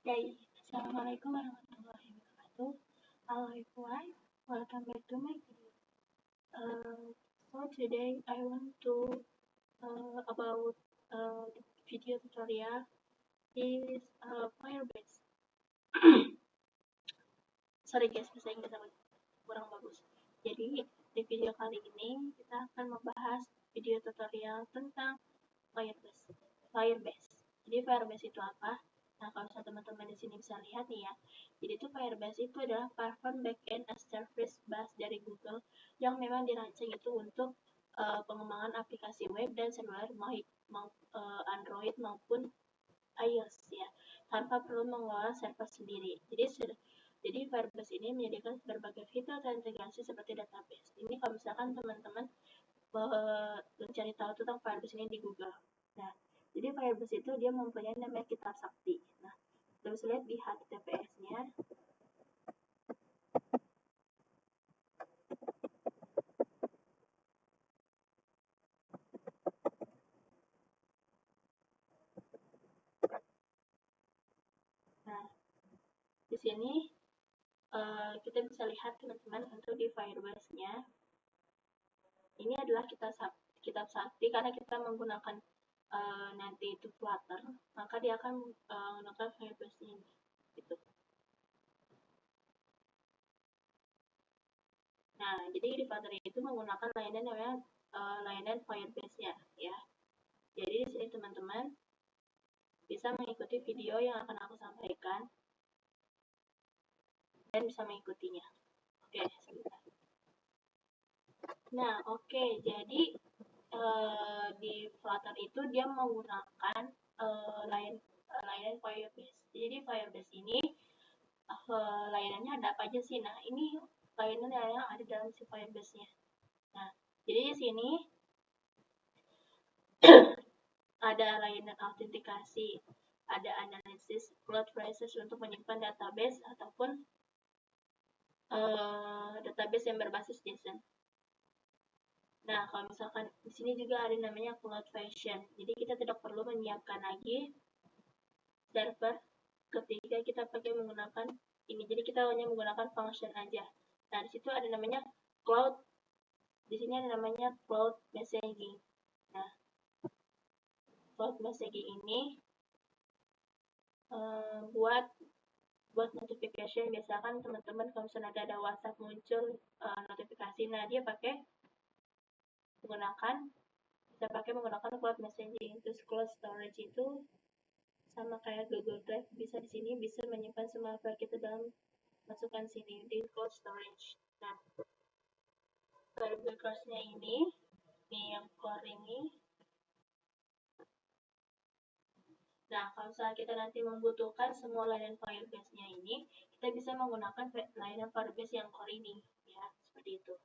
Hey, Assalamualaikum warahmatullahi wabarakatuh. Hello everyone, welcome back to my video. So today I want to about the video tutorial is Firebase. Sorry guys, bahasa Inggris aku kurang bagus. Jadi di video kali ini kita akan membahas video tutorial tentang Firebase. Jadi Firebase itu apa? Nah, kalau teman-teman di sini bisa lihat nih ya. Jadi itu Firebase itu adalah platform backend as service bus dari Google yang memang dirancang itu untuk pengembangan aplikasi web dan seluler Android maupun iOS ya, tanpa perlu mengelola server sendiri. Jadi Firebase ini menyediakan berbagai fitur dan integrasi seperti database. Ini kalau misalkan teman-teman mencari tahu tentang Firebase ini di Google. Nah, jadi Firebase itu dia mempunyai namanya kitab sakti. Nah, kita bisa lihat di HTTPS-nya. Nah, di sini kita bisa lihat teman-teman untuk di Firebase-nya. Ini adalah kitab sakti karena kita menggunakan nanti itu Flutter, maka dia akan menggunakan Firebase ini. Gitu. Nah, jadi di Flutter itu menggunakan layanan namanya layanan Firebase-nya ya. Jadi di sini teman-teman bisa mengikuti video yang akan aku sampaikan dan bisa mengikutinya. Oke, sebentar. Nah, oke, jadi di Flutter itu dia menggunakan layanan Firebase. Jadi Firebase ini layanannya ada apa aja sih? Nah, ini layanan yang ada dalam si Firebase-nya. Nah, jadi di sini ada layanan autentikasi, ada analisis, cloud phrases untuk menyimpan database ataupun database yang berbasis JSON. Nah, kalau misalkan di sini juga ada namanya CloudFormation. Jadi kita tidak perlu menyiapkan lagi server ketika kita pakai menggunakan ini. Jadi kita hanya menggunakan function aja. Nah, di situ ada namanya cloud. Di sini ada namanya cloud messaging. Nah, cloud messaging ini buat notification. Biasakan teman-teman kalau misalnya ada WhatsApp muncul notifikasi, nah dia bisa pakai menggunakan cloud messaging. Terus cloud storage itu sama kayak Google Drive, bisa di sini bisa menyimpan semua file kita dalam masukkan sini di cloud storage. Nah, Firebase-nya ini yang core ini. Nah, kalau misalnya kita nanti membutuhkan semua layanan Firebase-nya ini, kita bisa menggunakan layanan Firebase yang core ini, ya, seperti itu.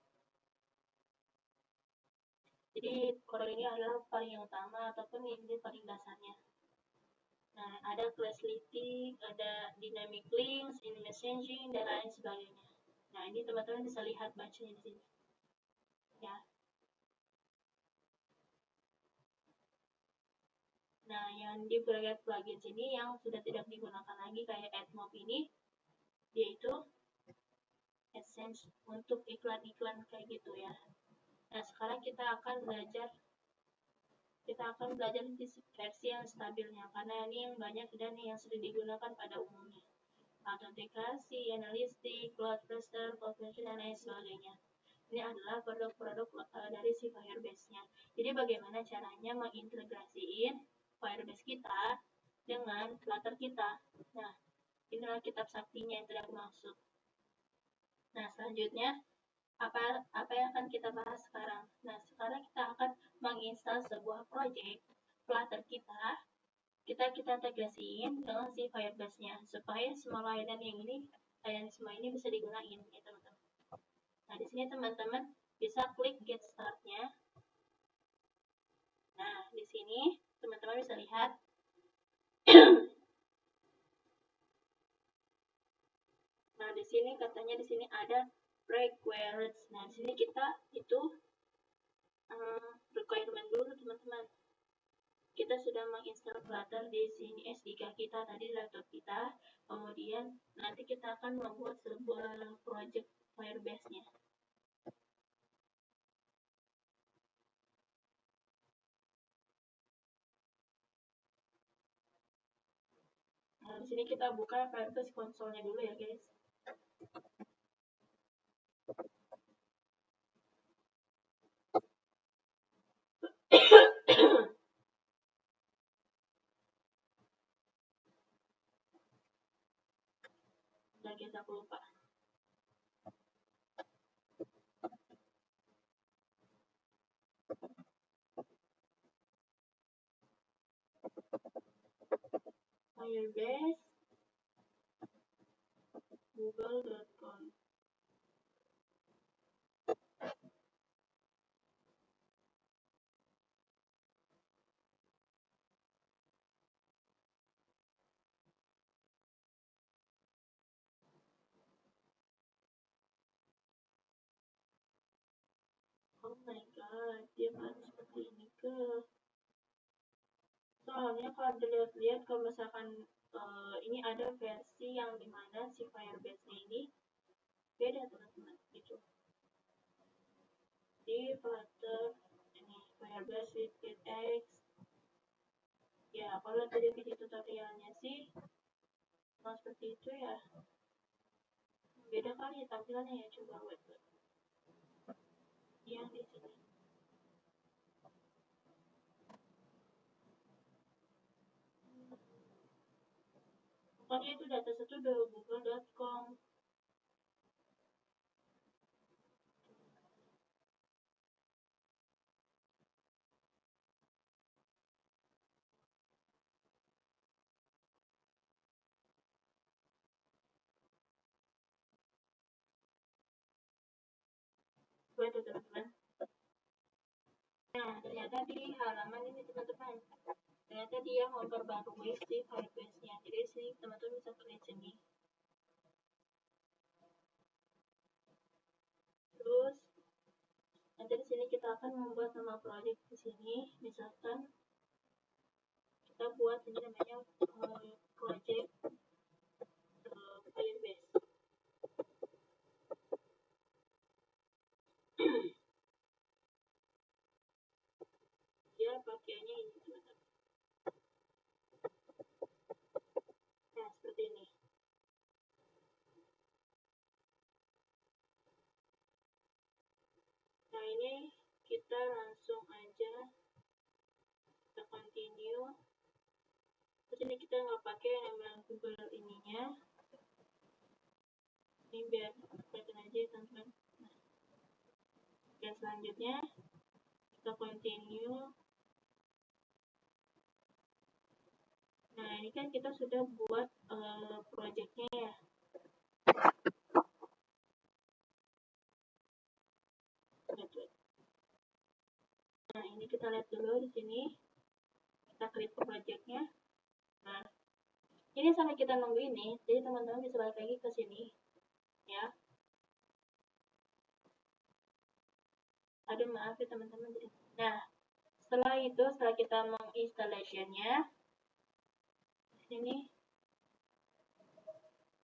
Jadi, core ini adalah paling yang utama ataupun ini paling dasarnya. Nah, ada class linking, ada dynamic links, in messaging, dan lain sebagainya. Nah, ini teman-teman bisa lihat bacanya di sini. Ya. Nah, yang di project plugins ini yang sudah tidak digunakan lagi kayak AdMob ini, yaitu AdSense untuk iklan-iklan kayak gitu ya. Nah, sekarang kita akan belajar di versi yang stabilnya, karena ini yang banyak dan yang sering digunakan pada umumnya. Autentikasi, analistik, cloud cluster, convention, dan lain sebagainya. Ini adalah produk-produk dari si Firebase-nya. Jadi bagaimana caranya mengintegrasiin Firebase kita dengan Flutter kita. Nah, inilah kitab saktinya yang tadi aku maksud. Nah, selanjutnya apa yang akan kita bahas sekarang? Nah, sekarang kita akan menginstal sebuah project Flutter kita integrasiin dengan si Firebase-nya supaya semua layanan semua ini bisa digunakan ya teman-teman. Nah, di sini teman-teman bisa klik get start-nya. Nah, di sini teman-teman bisa lihat nah, di sini katanya di sini ada requirements. Nah, di sini kita itu requirement dulu teman-teman. Kita sudah menginstal Flutter di sini S3 kita tadi di laptop kita. kemudian nanti kita akan membuat sebuah project Firebase-nya. Nah, di sini kita buka Firebase konsolnya dulu ya, guys. Udah, guys, aku lupa. Firebase google.com. Oh my god, dia kan seperti ini ke. Soalnya kalau dilihat-lihat, kalau misalkan ini ada versi yang dimana si Firebase-nya ini beda, teman-teman, gitu. Di Flutter ini Firebase with GetX. Ya, kalau tadi video tutorialnya sih seperti itu ya. Beda kali ya tampilannya ya, coba web yang di sini. Pokoknya itu data satu dari google.com. Itu teman-teman. Nah, ternyata di halaman ini teman-teman, ternyata dia memperbarui si Firebase-nya. Jadi sini teman-teman bisa klik sini. Terus nanti di sini kita akan membuat nama project di sini. Misalkan kita buat ini namanya project Firebase. Dia pakainya ini teman-teman. Nah, seperti ini. Nah, ini kita langsung aja kita continue. Terus ini kita nggak pakai email Google ininya. Ini biar kelihatan aja teman-teman. Nah, dan selanjutnya kita continue. Nah, ini kan kita sudah buat projectnya ya. Nah, ini kita lihat dulu di sini. Kita klik projectnya. Nah, ini sampai kita nunggu ini, jadi teman-teman bisa balik lagi ke sini, ya. Aduh, maaf ya teman-teman. Nah, setelah itu, setelah kita menginstallation-nya, ini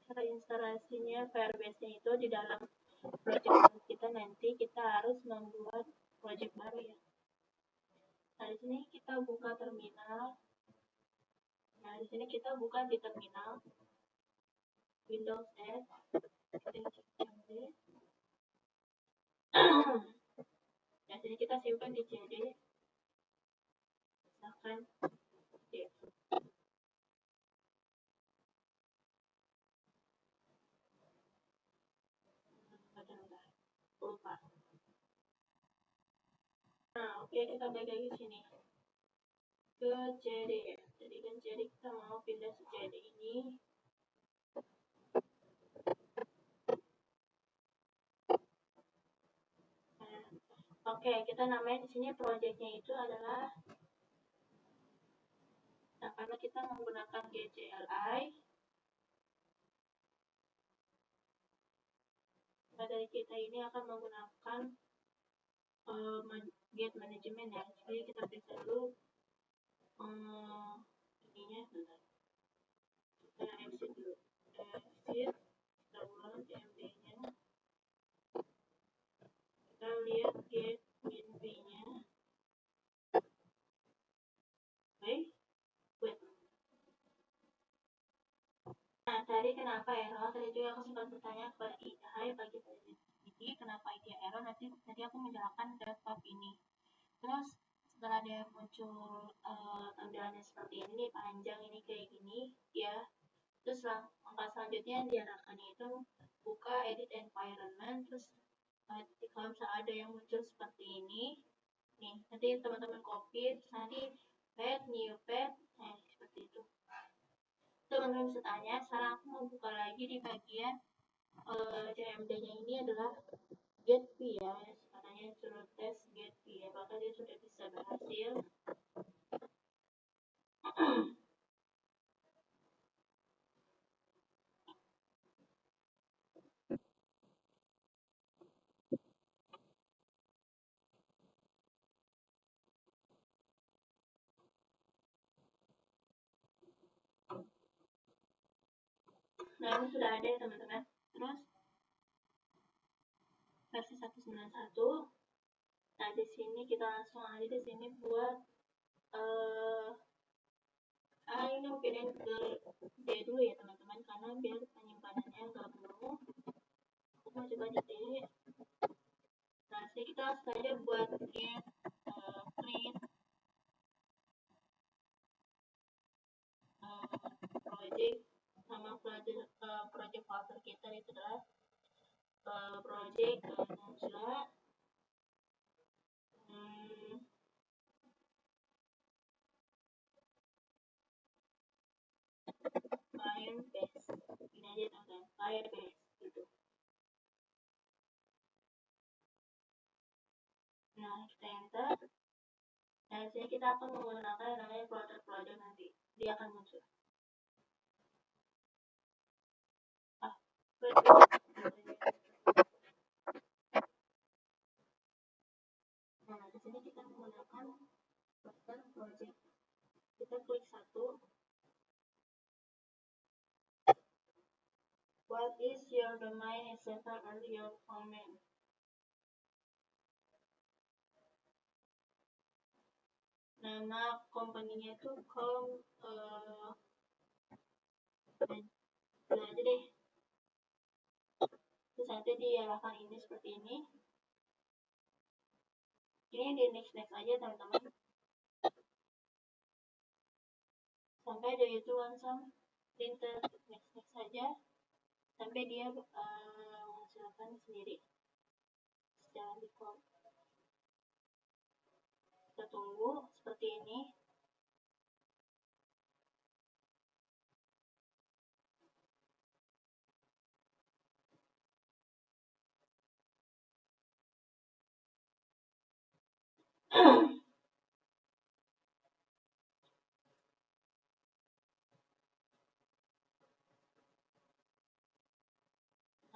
cara instalasinya Firebase-nya itu di dalam project kita nanti kita harus membuat project baru ya. Nah, di sini kita buka terminal. Nah, di sini kita buka di terminal Windows S. Nah, sini kita simpan di CD. Misalkan D. Lupa. Nah, oke, kita balik lagi sini ke CD. Jadi kan CD kita mau pindah ke CD ini. Oke, kita namain di sini projectnya itu adalah, nah karena kita menggunakan GCLI, dari kita ini akan menggunakan get management ya. Jadi kita periksa dulu ininya, bentar. Kita exit dulu. tadi kenapa error, tadi juga aku sempat bertanya kepada Hai bagi ini kenapa dia error, nanti aku menjelaskan ke tab ini. Terus setelah dia muncul tampilannya seperti ini panjang ini kayak gini ya, terus langkah selanjutnya yang diarahkan itu buka edit environment, terus kalau misalnya ada yang muncul seperti ini nih, nanti teman-teman copy, terus nanti pad new pad, nah seperti itu. Teman-teman bisa tanya, sekarang aku mau buka lagi di bagian CMD-nya ini adalah get fee ya, katanya suruh tes get fee ya, apakah dia sudah bisa berhasil. Nah ini sudah ada ya teman-teman. Terus versi 191. Nah di sini kita langsung aja di sini buat ini pindahin ke D dulu ya teman-teman, karena biar penyimpanannya nggak penuh. Aku mau coba di D. Nah sini kita langsung aja buat get print project, sama project folder kita itu adalah project Mozilla Firebase. Ini aja teman-teman, Firebase gitu. Nah kita enter. Nah di sini kita akan menggunakan yang namanya project nanti, dia akan muncul. Nah di sini kita menggunakan project. Kita klik satu. What is your domain, etc. or your comment? Nama company-nya itu aja deh. Terus nanti diarahkan ini seperti ini. Ini di next aja teman-teman. Sampai ada itu langsung printer next saja. Sampai dia menghasilkan sendiri secara default. Kita tunggu seperti ini.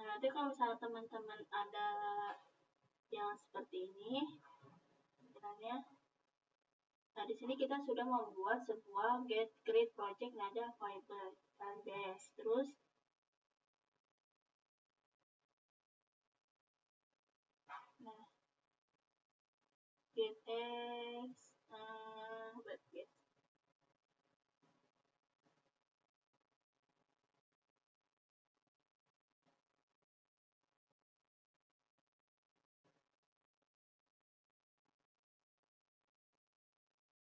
Nah, nanti kalau misalnya teman-teman ada yang seperti ini, misalnya, nah di sini kita sudah membuat sebuah get create project nada Firebase. Terus nah get x webkit.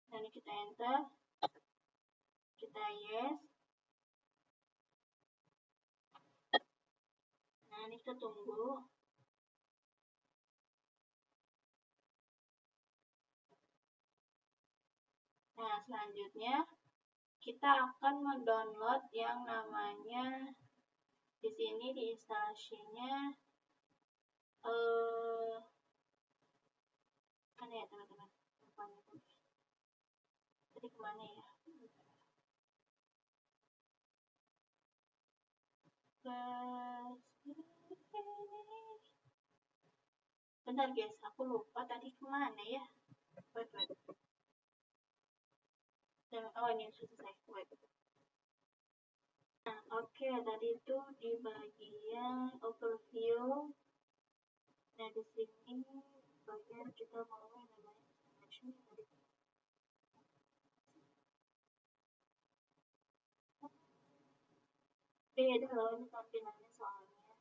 Nah ini kita enter, kita yes. Nah ini kita tunggu. Nah selanjutnya kita akan mendownload yang namanya di sini di instalasinya kan ya teman-teman, tadi kemana ya? Bentar guys, aku lupa tadi kemana ya. Wait. Oh ini sudah selesai. Wait. Nah oke, tadi itu di bagian overview. Nah di sini bagian kita mau namanya information tadi. Beda loh ini tampilannya soalnya.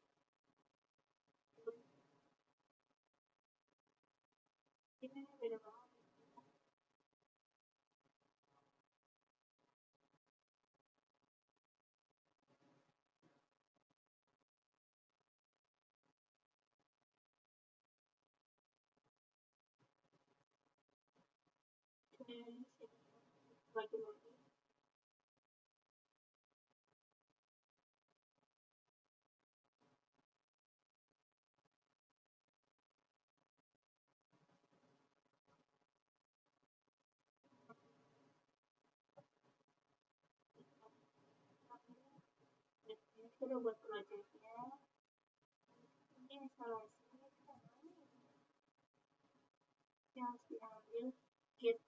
Ini beda banget. Lagi-lagi. Ini sudah buat proyeknya. Ini instalasinya yang harus diambil git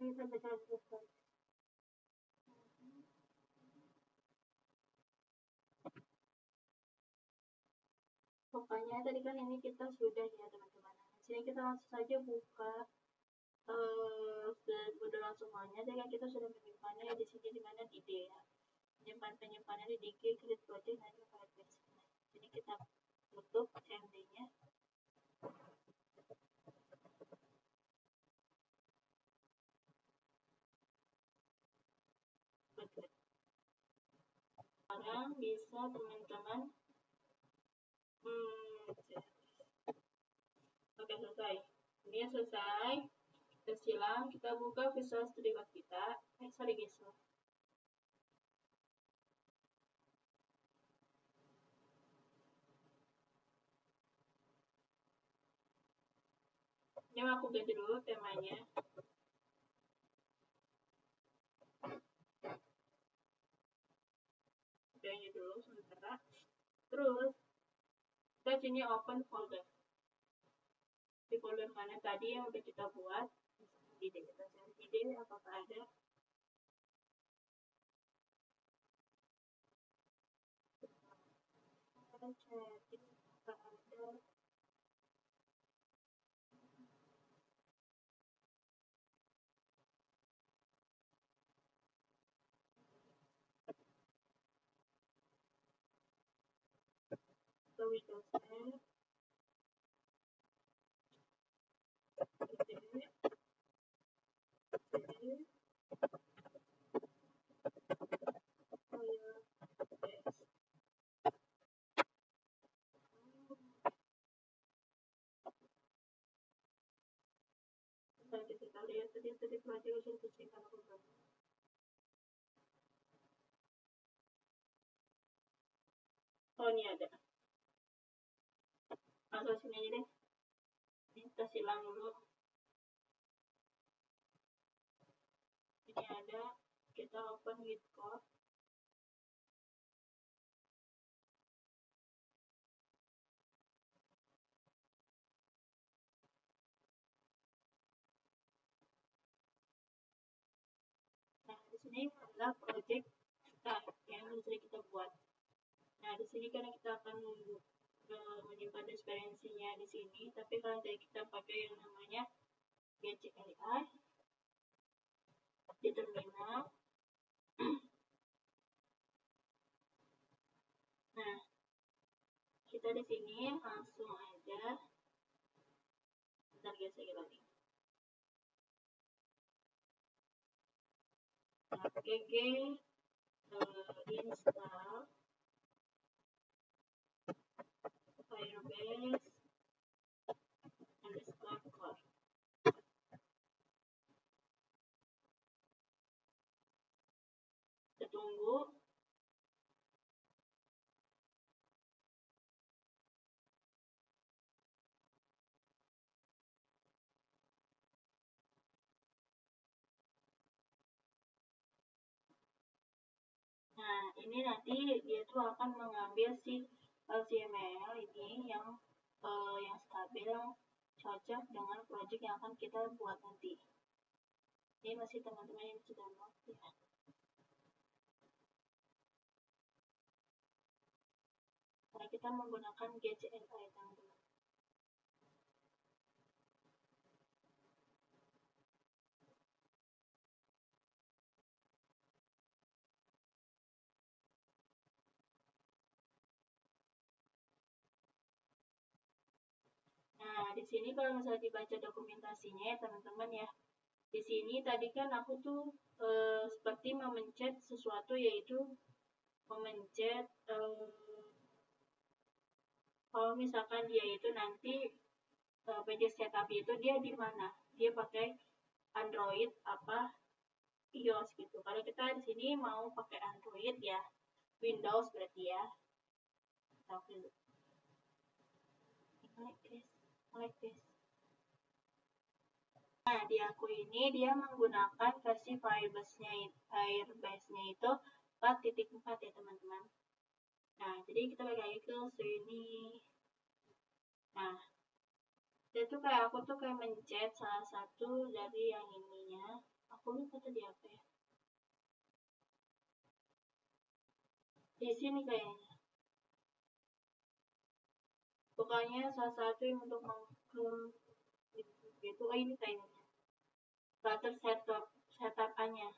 ini sampai selesai. Pokoknya tadi kan ini kita sudah ya teman-teman. Sini kita langsung saja buka sudah langsung semuanya. Jadi kan kita sudah menyimpannya di sini di mana di D ya. Penyimpanannya di DG create project nanti Firebase. Jadi kita tutup CMD-nya. Sekarang bisa teman-teman oke, selesai. Ini selesai. Kita silang, kita buka Visual Studio kita. Sorry guys. Ini aku ganti dulu temanya. Ganti dulu sementara. Terus kita sini open folder. Di folder mana tadi yang udah kita buat. Ide kita cari ide apakah ada. Kita cari apakah ada. So Windows 10. Kita lihat tadi project usul kucingkan aku kan. Oh ini ada. Masuk sini aja deh. Ini kita silang dulu. Ini ada. Kita open git code. Nah di sini adalah project kita yang sudah kita buat. Nah di sini kan kita akan menyimpan referensinya di sini, tapi kalau tadi kita pakai yang namanya GCLI di terminal. Nah, kita di sini langsung aja. Bentar guys, saya lagi. GG install Firebase _core. Kita tunggu. Nah, ini nanti dia tuh akan mengambil si HTML ini yang stabil cocok dengan project yang akan kita buat nanti. Ini masih teman-teman yang sudah download ya. Karena kita menggunakan GCLI teman-teman. Nah, di sini kalau misalnya dibaca dokumentasinya ya teman-teman ya. Di sini tadi kan aku tuh seperti memencet sesuatu, yaitu memencet kalau misalkan dia itu nanti page setup itu dia di mana? Dia pakai Android apa iOS gitu. Kalau kita di sini mau pakai Android ya, Windows berarti ya. Like this. Nah, di aku ini dia menggunakan versi Firebase-nya itu 4.4 ya teman-teman. Nah, jadi kita balik lagi ke sini. Nah, itu kayak aku tuh kayak mencet salah satu dari yang ininya. Aku lupa tadi apa ya. Di sini kayaknya. Pokoknya salah satu yang untuk itu ini kayaknya. Flutter setup-nya.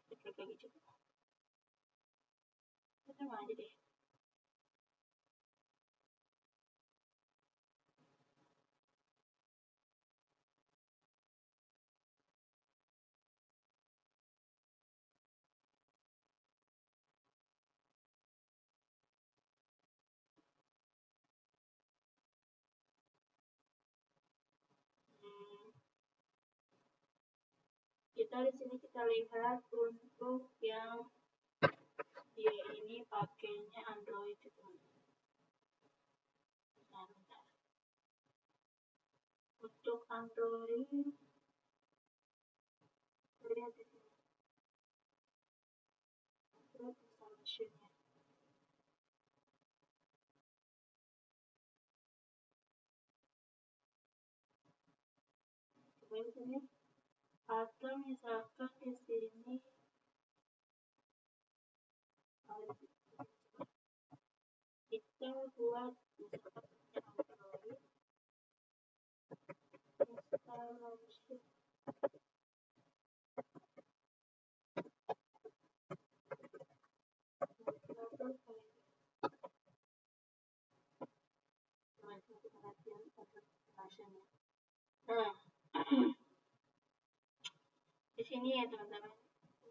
Klik lagi coba. Kita nggak aja deh. Kita di sini kita lihat untuk yang dia ini pakainya Android itu. Bentar. Untuk Android lihat di sini. Android installation-nya. Coba di sini. Atau misalkan di sini kita buat misalkan Android installation. Nah, di sini ya teman-teman,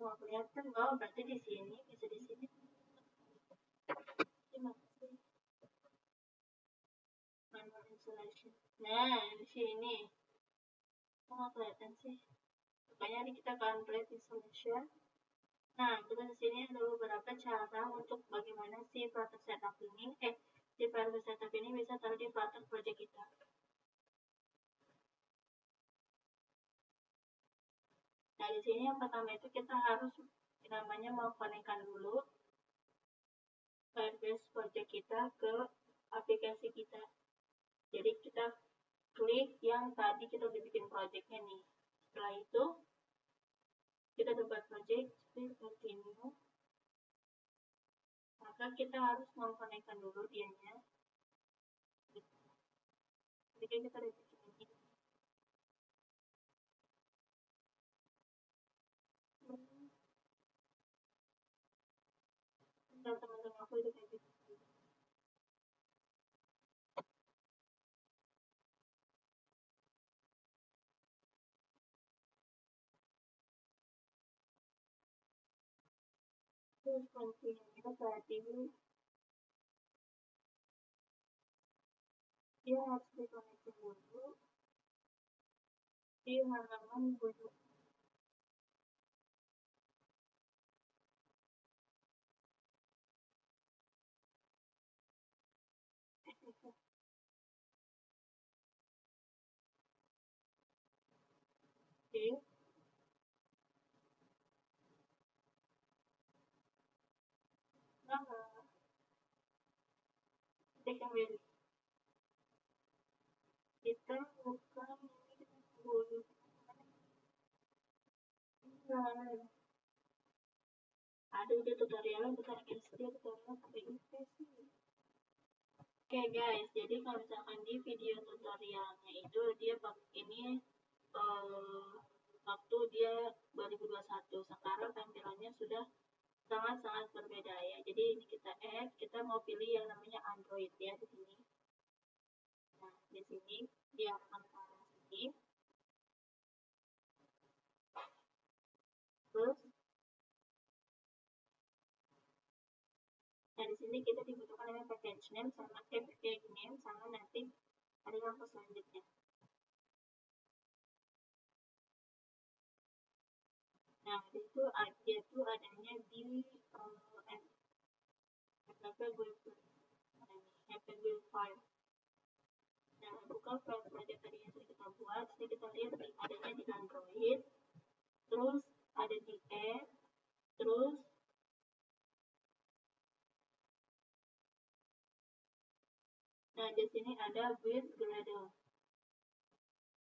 mau kelihatan bahwa berarti di sini bisa di sini. Nah, di sini mau kelihatan sih. Makanya ini kita akan Android installation. Nah, kita di sini ada beberapa cara untuk bagaimana si Flutter setup ini, si Flutter setup ini bisa taruh di Flutter project kita. Nah, di sini yang pertama itu kita harus namanya mau konekkan dulu Firebase project kita ke aplikasi kita. Jadi kita klik yang tadi kita udah bikin projectnya nih. Setelah itu kita dapat project, continue. Maka kita harus mengkonekkan dulu dianya. Jadi kita udah bikin ini. Dan teman-teman aku itu kayak gitu. Terus continue kita berarti dia harus dikoneksi dulu di halaman Google. Oke. Nah, kita Aduh, dia tutorialnya bukan SD, tutorialnya sampai IP sih. Oke guys, jadi kalau misalkan di video tutorialnya itu dia pakai ini waktu dia 2021, sekarang tampilannya sudah sangat-sangat berbeda ya. Jadi ini kita add, kita mau pilih yang namanya Android ya di sini. Nah, di sini dia akan ke arah sini. Terus nah di sini kita dibutuhkan namanya package name sama package name sama nanti ada yang selanjutnya. Nah, itu dia tuh adanya di FPG file. Nah, buka file project tadi yang sudah kita buat, jadi kita lihat adanya di Android, terus ada di app, terus nah di sini ada with Gradle.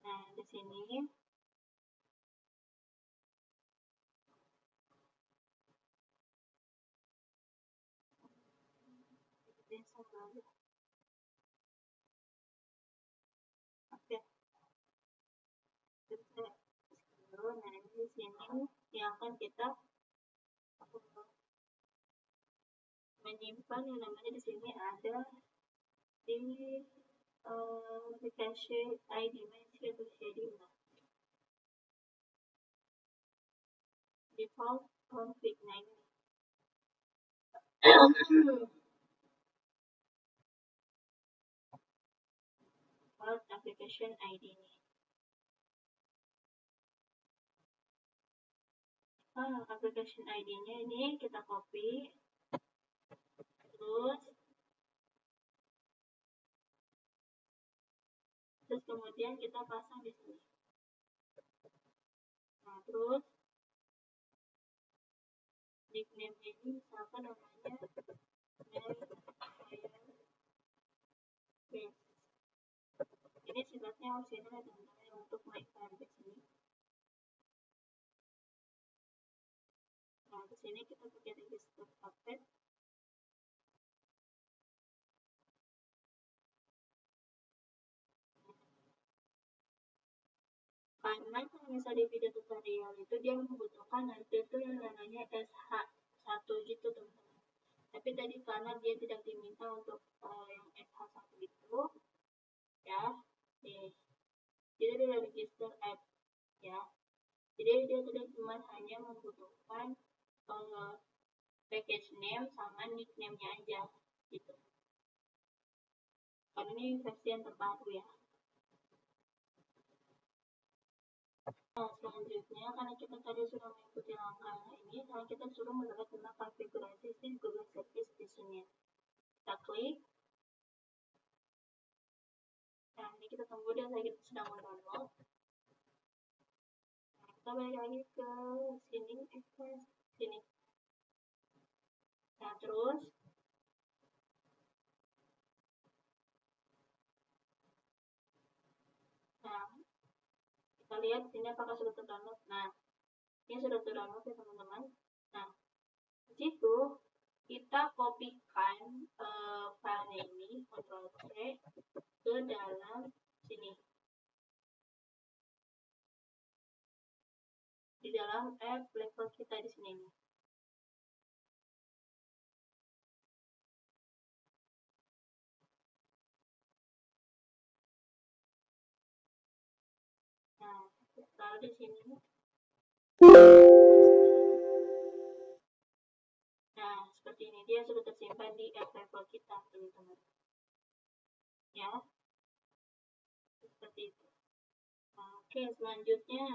Nah, di sini oke. Nah, di sini yang akan kita menyimpan yang namanya di sini ada di cache ID atau shading. Default config. Nah, ini default application ID ini. Application ID-nya ini kita copy, terus kemudian kita pasang di sini. Nah, terus nickname ini misalkan namanya ini sifatnya opsional teman-teman untuk MyFirebase di sini. Nah, di sini kita pakai register puppet. Karena kalau misalnya di video tutorial itu dia membutuhkan nanti itu yang namanya SH1 gitu teman-teman. Tapi tadi karena dia tidak diminta untuk yang SH1 itu ya, jadi dia register app ya. Jadi dia tidak cuma hanya membutuhkan package name sama nickname-nya aja gitu. Karena ini versi yang terbaru ya. Nah, selanjutnya karena kita tadi sudah mengikuti langkah ini, sekarang kita suruh melihat tentang konfigurasi si Google Service di sini. Kita klik. Nah, ini kita tunggu dia kita sedang mendownload. Nah, kita balik lagi ke sini, sini. Nah, terus nah, kita lihat sini apakah sudah terdownload. Nah, ini sudah terdownload ya teman-teman. Nah, di situ kita kopikan filenya ini, Ctrl C ke dalam sini, di dalam app level kita di sini nih. Nah, lalu di sini nah, seperti ini dia sudah tersimpan di app level kita, teman-teman. Ya, seperti itu. Nah, oke, selanjutnya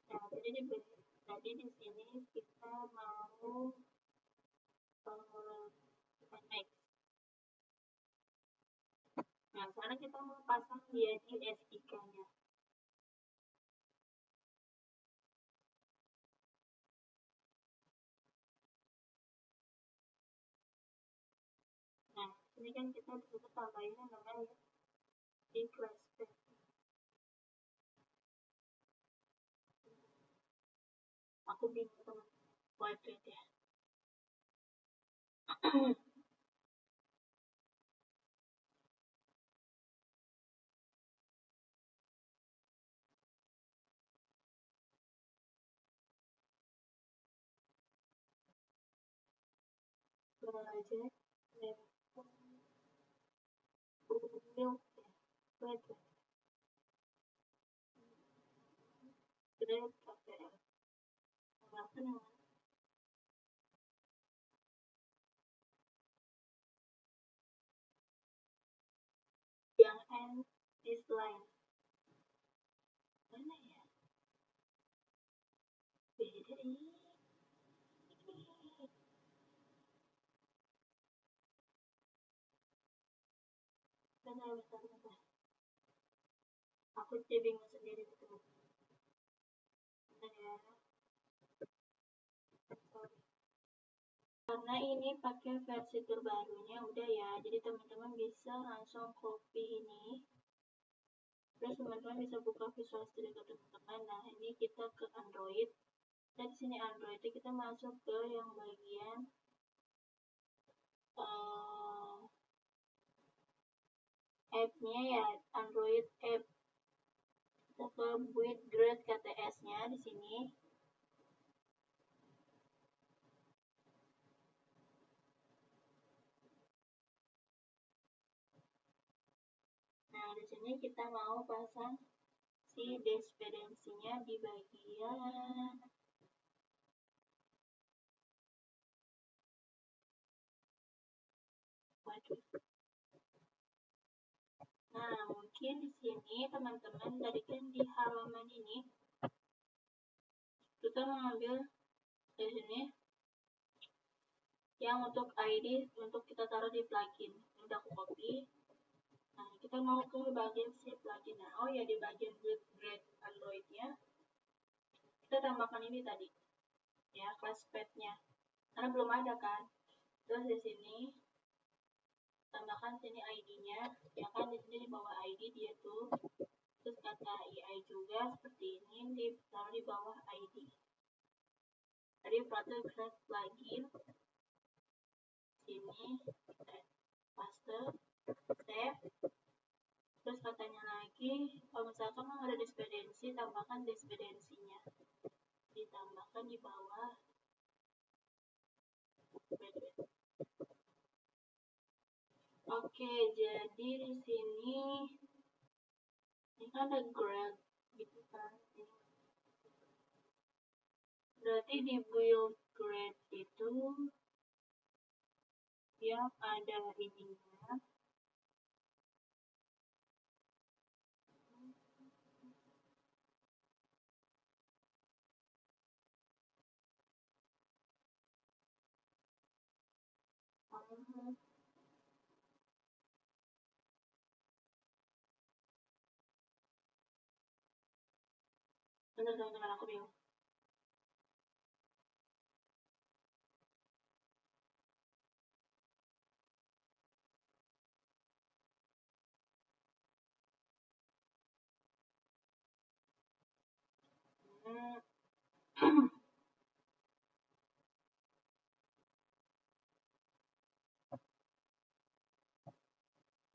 nah, jadi di sini kita mau next. Nah, sekarang kita mau pasang dia di SDK-nya. Nah, Ini kan kita dulu tambahin namanya di class. Aku bingung teman portrait ya. Project milk portrait. Grade KPL. Apa namanya? Yang end this line. Mana ya? Beda ini. Bentar. Aku jadi bingung sendiri gitu. Bentar ya. Sorry. Karena ini pakai versi terbarunya udah ya, jadi teman-teman bisa langsung copy ini. Terus teman-teman bisa buka Visual Studio teman-teman. Nah, ini kita ke Android. Dan di sini Android itu kita masuk ke yang bagian app-nya ya, Android app. Kita ke build grade KTS-nya di sini. Nah, di sini kita mau pasang si dependensinya di bagian Nah, mungkin di sini teman-teman dari kan di halaman ini kita mengambil dari sini yang untuk ID untuk kita taruh di plugin. Ini udah aku copy. Nah, kita mau ke bagian si plugin. Nah, oh ya di bagian grade Android-nya kita tambahkan ini tadi. Ya, class path-nya. Karena belum ada kan. Terus di sini tambahkan sini ID-nya. Ya kan di sini di bawah ID dia tuh. Terus kata EI juga seperti ini ditaruh di bawah ID. Tadi Flutter Grade plugin sini kita paste save. Terus katanya lagi kalau misalkan mau ada dependensi, tambahkan dependensinya, ditambahkan di bawah. Oke, jadi di sini ini kan ada grade gitu kan. Berarti di build grade itu yang ada ininya. Bentar teman-teman, aku bingung.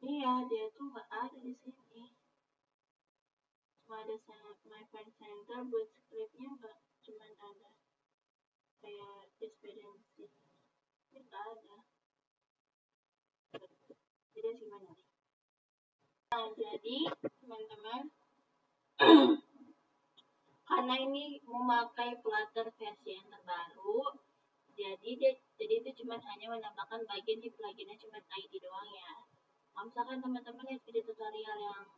Iya, dia tuh nggak ada di sini. Cuma ada My Friend Center buat scriptnya nggak, cuma ada kayak dependency. Ini nggak ada. Jadi gimana nih? Nah, jadi teman-teman, karena ini memakai Flutter versi yang terbaru, jadi itu cuma hanya menambahkan bagian di pluginnya cuma ID doang ya. Kalau misalkan teman-teman lihat video tutorial yang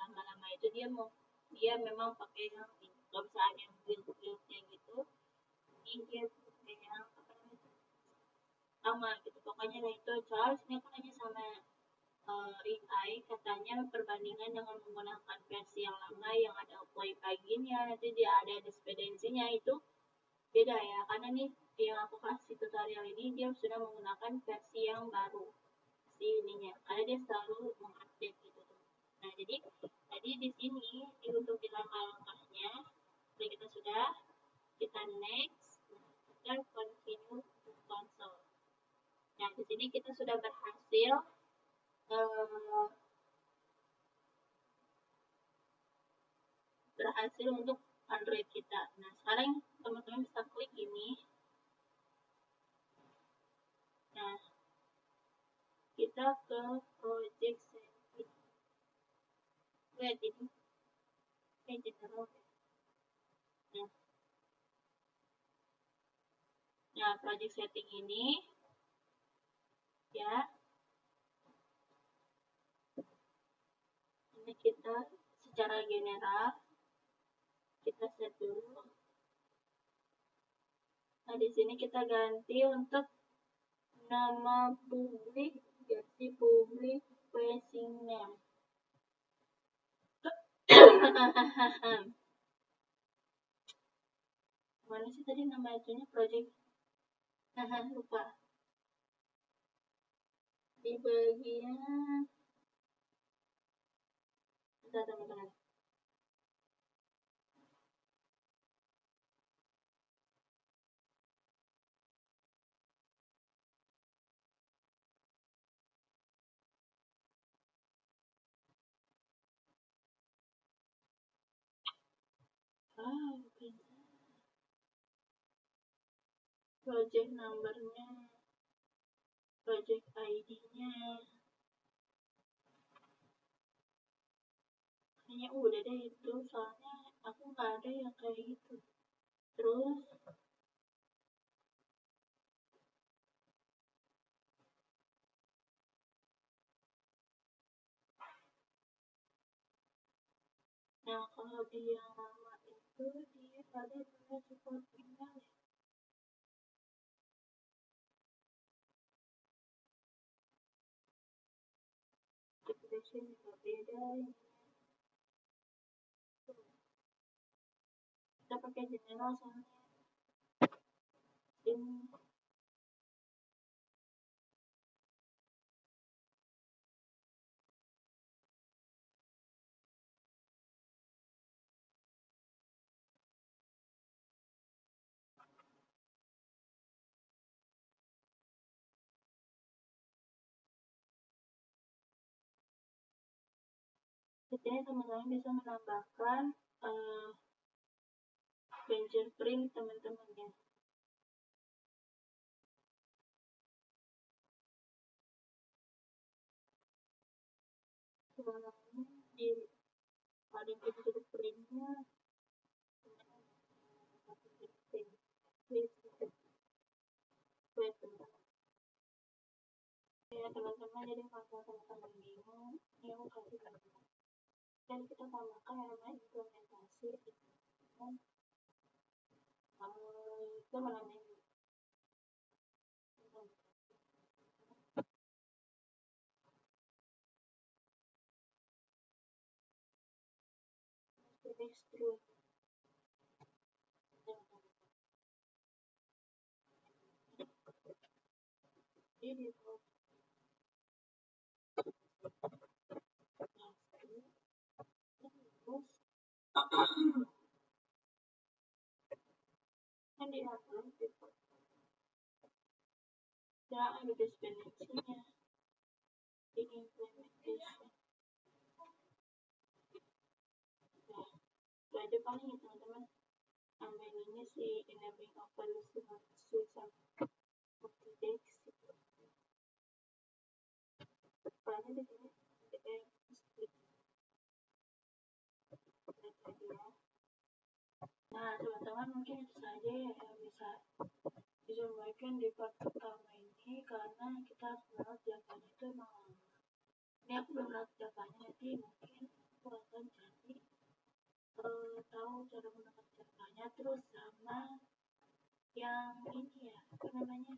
lama-lama itu dia memang pakai yang kalau misalnya yang build-buildnya gitu, ini dia pakai yang sama gitu. Pokoknya itu soalnya aku nanya sama AI katanya perbandingan dengan menggunakan versi yang lama yang ada apply pluginnya, nanti dia ada dependensinya itu beda ya, karena nih yang aku kasih tutorial ini dia sudah menggunakan versi yang baru si ininya, karena dia selalu mengupdate gitu. Nah, jadi tadi di sini untuk di langkah-langkahnya kita sudah, kita next, kita continue to console. Nah, di sini kita sudah berhasil untuk Android kita. Nah, sekarang teman-teman bisa klik ini. Nah, kita ke project setting. Lihat ini. General. Nah, project setting ini ya. Ini kita secara general kita set dulu. Nah, di sini kita ganti untuk nama publik, ganti publik facing name. Mana sih tadi nama itunya project? Lupa. Di bagian teman-teman. Project numbernya, project ID-nya. Kayaknya udah deh itu, soalnya aku nggak ada yang kayak gitu. Terus nah, kalau dia lama itu dia pada punya support email ya. Depression juga beda ini. Kita pakai general soalnya ini. Jadi teman-teman bisa menambahkan fingerprint teman-teman ya. Sebenarnya di pada fingerprintnya ya teman-teman, jadi kalau teman-teman bingung ini aku kasih contoh. Dan kita tambahkan yang namanya implementasi dan itu namanya extrude. Jadi kan di upload gitu. Ya ada dependensinya di implementation. Nah, itu aja paling ya teman-teman. Sampai ini si enabling open switch sama UpToDate. Paling di sini nah teman-teman, mungkin itu saja ya yang bisa disampaikan di part pertama ini, karena kita harus merawat Javanya itu emang lama. Ini aku belum merawat Javanya, nanti mungkin aku akan cari tahu cara merawat Javanya, terus sama yang ini ya, apa namanya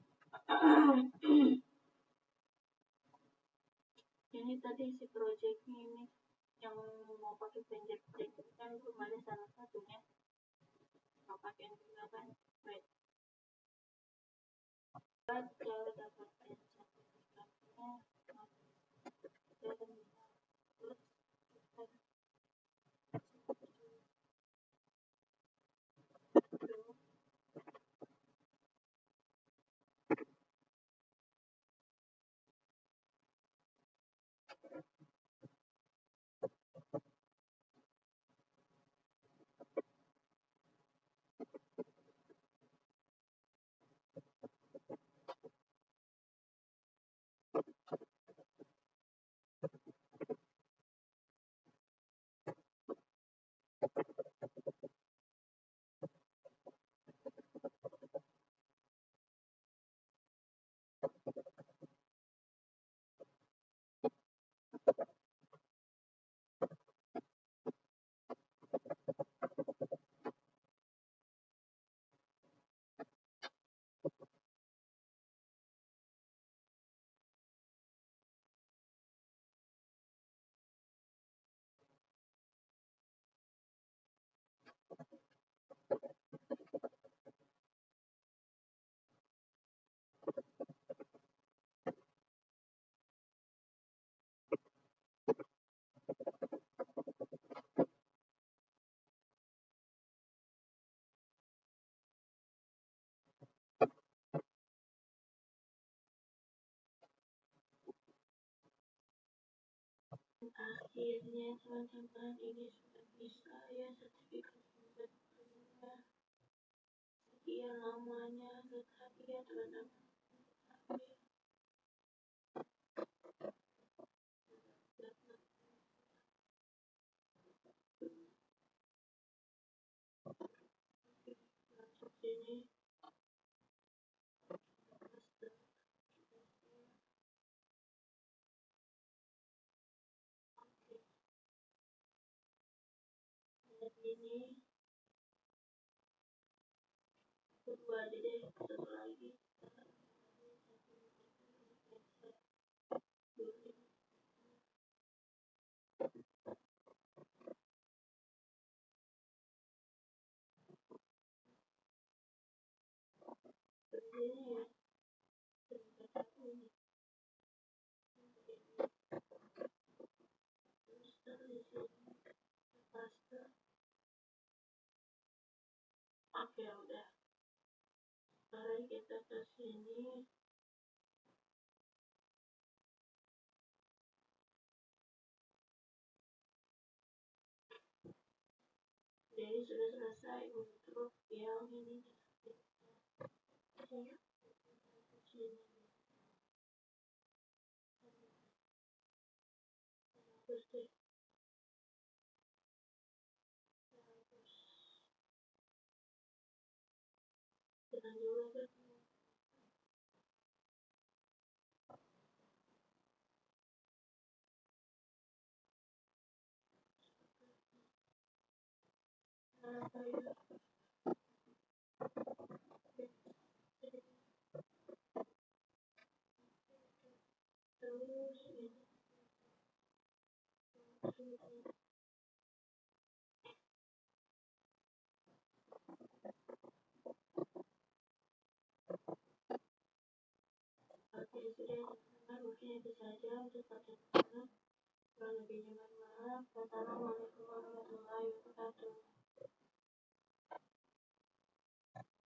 ini tadi si projectnya ini yang mau pakai fingerprint kan belum ada salah satunya. Mau pakai juga kan, wait, cara dapatkan sertifikatnya Akhirnya teman-teman, ini sudah bisa ya sertifikat berikutnya. Sekian lamanya tadi ya teman-teman. Masuk sini. Ini kedua aja deh, satu lagi. Ini ya, satu ini. Terus di sini paste. Oke, udah. Sekarang kita ke sini. Jadi sudah selesai untuk yang ini. Sini. Terus deh. Jalan dulu kan. Apa ya? Terus ini. Oke, sudah teman-teman, mungkin itu saja untuk pertemuan. Kurang lebihnya mohon maaf. Wassalamualaikum warahmatullahi wabarakatuh.